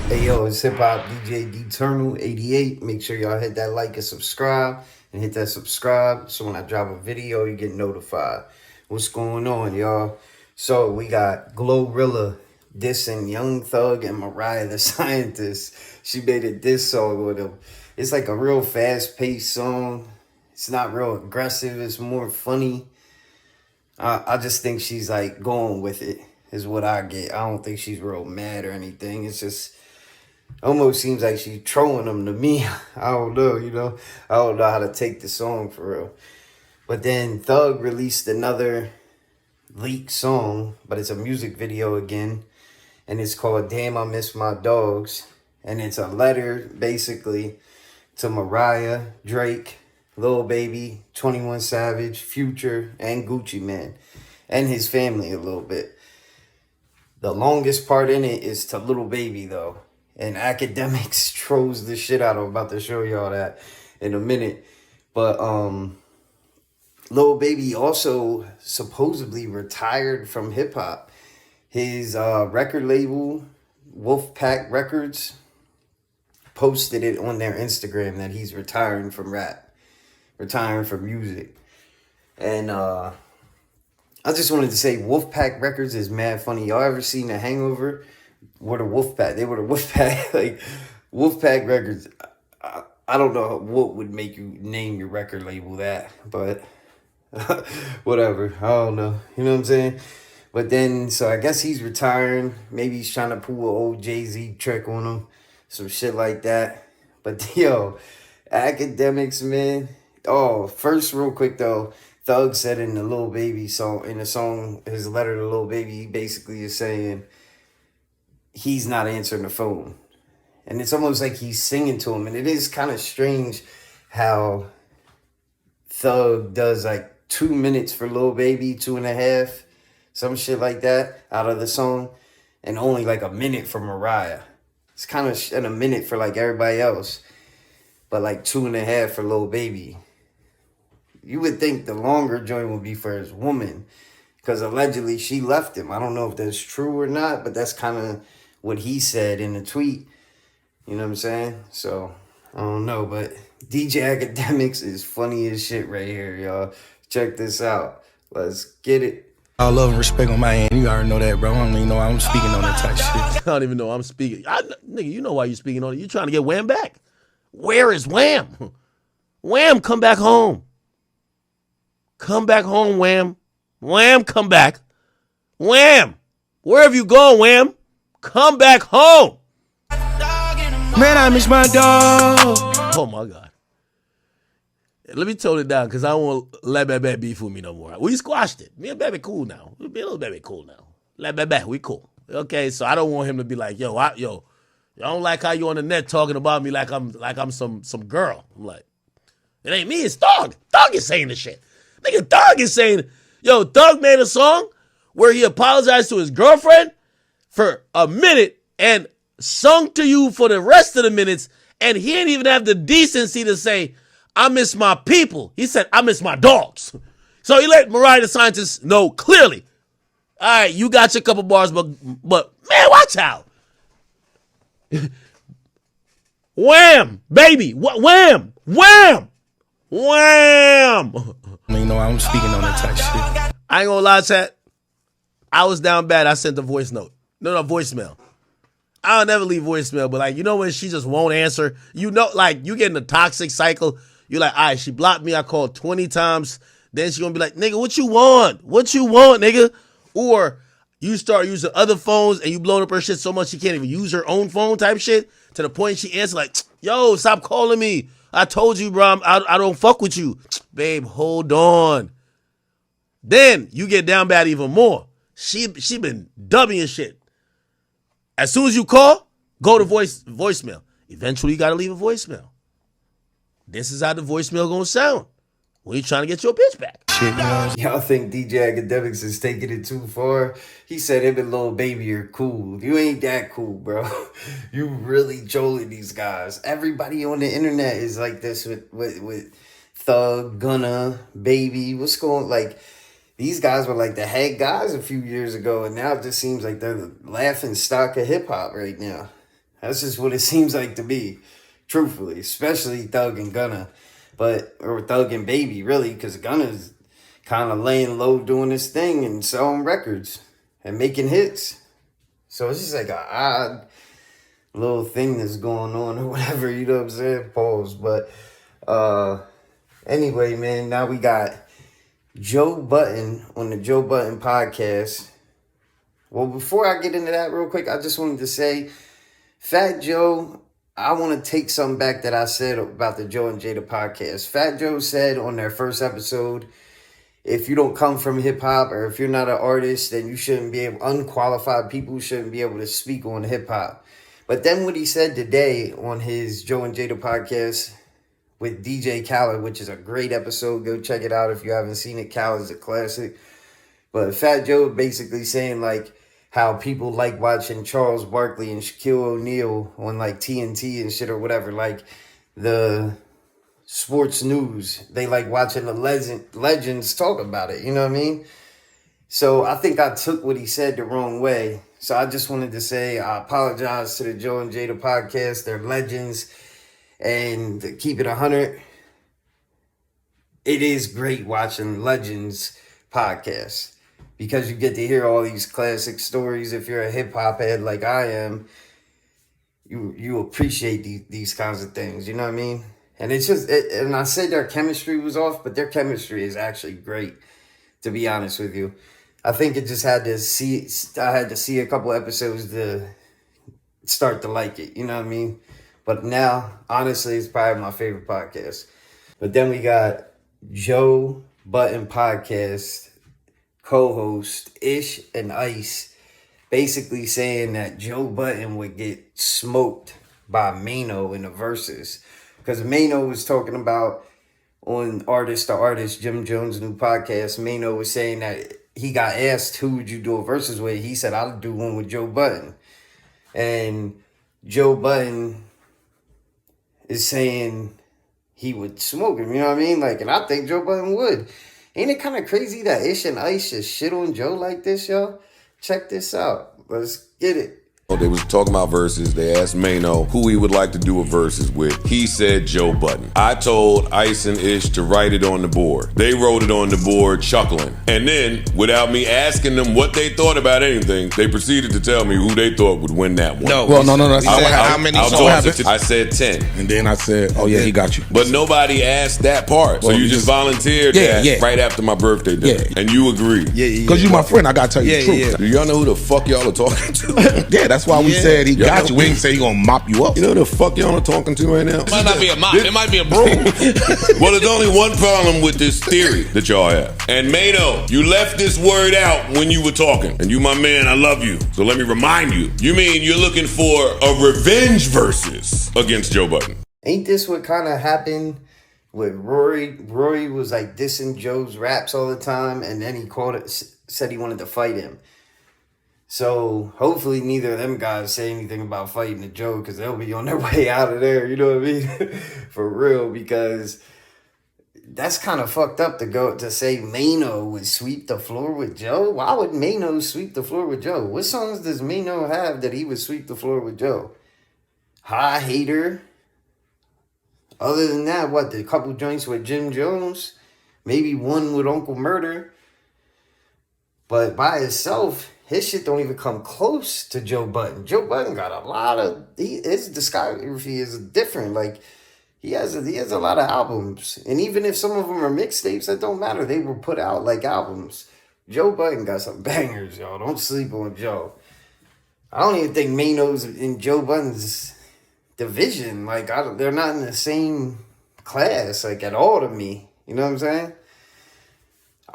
Hey yo, it's Hip Hop DJ Eternal 88. Make sure y'all hit that like and subscribe, and hit that subscribe so when I drop a video, you get notified. What's going on, y'all? So we got Glorilla dissing Young Thug and Mariah the Scientist. She made a diss song with him. It's like a real fast-paced song. It's not real aggressive. It's more funny. I just think she's like going with it is what I get. I don't think she's real mad or anything. It's just almost seems like she's trolling them to me. I don't know, I don't know how to take the song for real. But then Thug released another leaked song, but it's a music video again. And it's called Damn I Miss My Dogs. And it's a letter basically to Mariah, Drake, Lil Baby, 21 Savage, Future, and Gucci Man. And his family a little bit. The longest part in it is to Lil Baby though. And Akademiks trolls the shit out of. I'm about to show y'all that in a minute. But Lil Baby also supposedly retired from hip hop. His record label, Wolfpack Records, posted it on their Instagram that he's retiring from rap, retiring from music. And I just wanted to say Wolfpack Records is mad funny. Y'all ever seen The Hangover? What a Wolfpack. They were the Wolfpack. Like, Wolfpack Records. I don't know what would make you name your record label that, but whatever. I don't know. You know what I'm saying? But then, so I guess he's retiring. Maybe he's trying to pull an old Jay-Z trick on him. Some shit like that. But, yo, Akademiks, man. Oh, first, real quick, though. Thug said in the Lil Baby song, in the song, his letter to Lil Baby, he basically is saying he's not answering the phone. And it's almost like he's singing to him. And it is kind of strange how Thug does like 2 minutes for Lil Baby, 2.5, some shit like that out of the song. And only like a minute for Mariah. It's kind of and a minute for like everybody else. But like 2.5 for Lil Baby. You would think the longer joint would be for his woman. Because allegedly she left him. I don't know if that's true or not. But that's kind of what he said in the tweet. You know what I'm saying? So, I don't know. But DJ Akademiks is funny as shit right here, y'all. Check this out. Let's get it. All love and respect on my end. You already know that, bro. I don't even know I'm speaking on that type shit. I don't even know I'm speaking. Nigga, you know why you speaking on it. You trying to get Wham back. Where is Wham? Wham, come back home. Come back home, Wham. Wham, come back. Wham, where have you gone, Wham? Come back home. Man, I miss my dog. Oh, my God. Let me tone it down because I don't want La Bebe beef with me no more. We squashed it. Me and Bebe cool now. We be a little Bebe cool now. La Bebe, we cool. Okay, so I don't want him to be like, yo, I don't like how you on the net talking about me like I'm some girl. I'm like, it ain't me, it's Thug. Thug is saying the shit. Nigga, Thug is saying, yo, Thug made a song where he apologized to his girlfriend for a minute and sung to you for the rest of the minutes, and he didn't even have the decency to say, I miss my people. He said, I miss my dogs. So he let Mariah the Scientist know clearly. All right, you got your couple bars, but man, watch out. Wham, baby. Wham, wham, wham. You know I'm speaking on that type shit. I ain't gonna lie, chat. I was down bad. I sent a voice note. No, voicemail. I'll never leave voicemail, but like, you know when she just won't answer? You know, like, you get in a toxic cycle. You're like, all right, she blocked me. I called 20 times. Then she gonna be like, nigga, what you want? What you want, nigga? Or you start using other phones and you blowing up her shit so much she can't even use her own phone type shit to the point she answers like, yo, stop calling me. I told you, bro, I don't fuck with you. Babe, hold on. Then you get down bad even more. She been dubbing your shit. As soon as you call, go to voicemail. Eventually, you got to leave a voicemail. This is how the voicemail going to sound when you're trying to get your bitch back. Y'all think DJ Akademiks is taking it too far? He said him and Lil Baby are cool. You ain't that cool, bro. You really trolling these guys. Everybody on the internet is like this with Thug, Gunna, Baby. What's going like? These guys were like the head guys a few years ago, and now it just seems like they're the laughing stock of hip hop right now. That's just what it seems like to me, truthfully, especially Thug and Gunna, or Thug and Baby, really, because Gunna's kind of laying low doing his thing and selling records and making hits. So it's just like an odd little thing that's going on or whatever, you know what I'm saying? Pause. But anyway, man, now we got Joe Budden on the Joe Budden podcast. Well, before I get into that real quick, I just wanted to say, Fat Joe, I want to take something back that I said about the Joe and Jada podcast. Fat Joe said on their first episode, if you don't come from hip hop or if you're not an artist, then you shouldn't be able, unqualified people shouldn't be able to speak on hip hop. But then what he said today on his Joe and Jada podcast with DJ Khaled, which is a great episode. Go check it out if you haven't seen it. Khaled's a classic. But Fat Joe basically saying like, how people like watching Charles Barkley and Shaquille O'Neal on like TNT and shit or whatever, like the sports news. They like watching the legends talk about it, you know what I mean? So I think I took what he said the wrong way. So I just wanted to say I apologize to the Joe and Jada podcast. They're legends. And to keep it 100, it is great watching Legends podcast. Because you get to hear all these classic stories. If you're a hip-hop head like I am, you appreciate these kinds of things. You know what I mean? And it's just, and I said their chemistry was off, but their chemistry is actually great, to be honest with you. I think it just I had to see a couple episodes to start to like it. You know what I mean? But now, honestly, it's probably my favorite podcast. But then we got Joe Budden podcast co-host Ish and Ice basically saying that Joe Budden would get smoked by Maino in the Verzuz. Because Maino was talking about on Artist to Artist, Jim Jones' new podcast, Maino was saying that he got asked who would you do a Verzuz with. He said, I'll do one with Joe Budden. And Joe Budden is saying he would smoke him, you know what I mean? Like, and I think Joe Budden would. Ain't it kind of crazy that Ish and Ice just shit on Joe like this, y'all? Check this out. Let's get it. They was talking about verses. They asked Maino who he would like to do a verses with. He said Joe Budden. I told Ice and Ish to write it on the board. They wrote it on the board chuckling. And then, without me asking them what they thought about anything, they proceeded to tell me who they thought would win that one. No. How many songs? I said 10. And then I said, oh yeah, he got you. But nobody asked that part. So you just volunteered that right after my birthday day. And you agreed. Because you my friend, I gotta tell you the truth. Do y'all know who the fuck y'all are talking to? That's why we said he got you. We didn't say he gonna mop you up. You know who the fuck y'all are talking to right now? It might not be a mop. It might be a broom. Well, there's only one problem with this theory that y'all have. And Maino, you left this word out when you were talking. And you, my man, I love you. So let me remind you. You mean you're looking for a revenge versus against Joe Budden? Ain't this what kind of happened with Rory? Rory was like dissing Joe's raps all the time, and then he said he wanted to fight him. So hopefully neither of them guys say anything about fighting the Joe, because they'll be on their way out of there, you know what I mean? For real, because that's kind of fucked up to say Maino would sweep the floor with Joe. Why would Maino sweep the floor with Joe? What songs does Maino have that he would sweep the floor with Joe? High Hater. Other than that, the couple joints with Jim Jones? Maybe one with Uncle Murder. But by itself, his shit don't even come close to Joe Budden. Joe Budden got a lot of... his discography is different. Like, he has a lot of albums. And even if some of them are mixtapes, that don't matter. They were put out like albums. Joe Budden got some bangers, y'all. Don't sleep on Joe. I don't even think Maino's in Joe Budden's division. Like, they're not in the same class, like, at all to me. You know what I'm saying?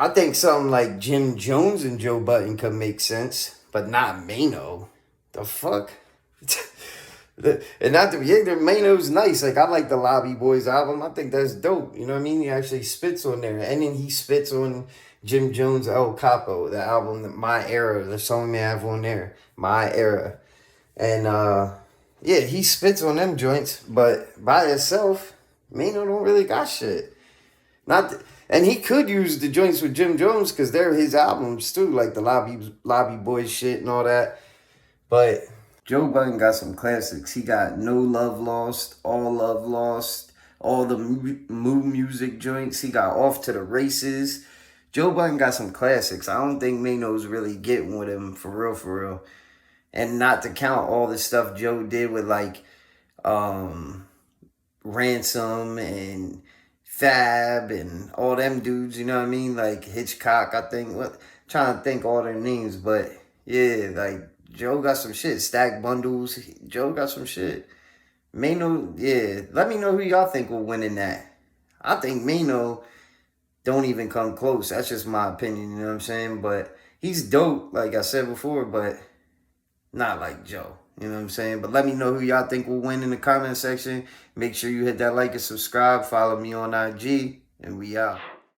I think something like Jim Jones and Joe Budden could make sense, but not Maino. The fuck? And not to be ignorant, Maino's nice. Like, I like the Lobby Boys album. I think that's dope. You know what I mean? He actually spits on there. And then he spits on Jim Jones' El Capo, the album, My Era, the song they have on there, My Era. And, yeah, he spits on them joints, but by itself, Maino don't really got shit. And he could use the joints with Jim Jones because they're his albums too, like the Lobby Boys shit and all that. But Joe Budden got some classics. He got No Love Lost, All Love Lost, all the Moo Music joints. He got Off to the Races. Joe Budden got some classics. I don't think Maino's really getting with him for real, for real. And not to count all the stuff Joe did with like Ransom and Fab and all them dudes, you know what I mean? Like Hitchcock, I think. Trying to think all their names, but yeah, like Joe got some shit. Stack Bundles. Joe got some shit. Maino, yeah. Let me know who y'all think will win in that. I think Maino don't even come close. That's just my opinion, you know what I'm saying? But he's dope, like I said before, but not like Joe. You know what I'm saying? But let me know who y'all think will win in the comment section. Make sure you hit that like and subscribe. Follow me on IG, and we out.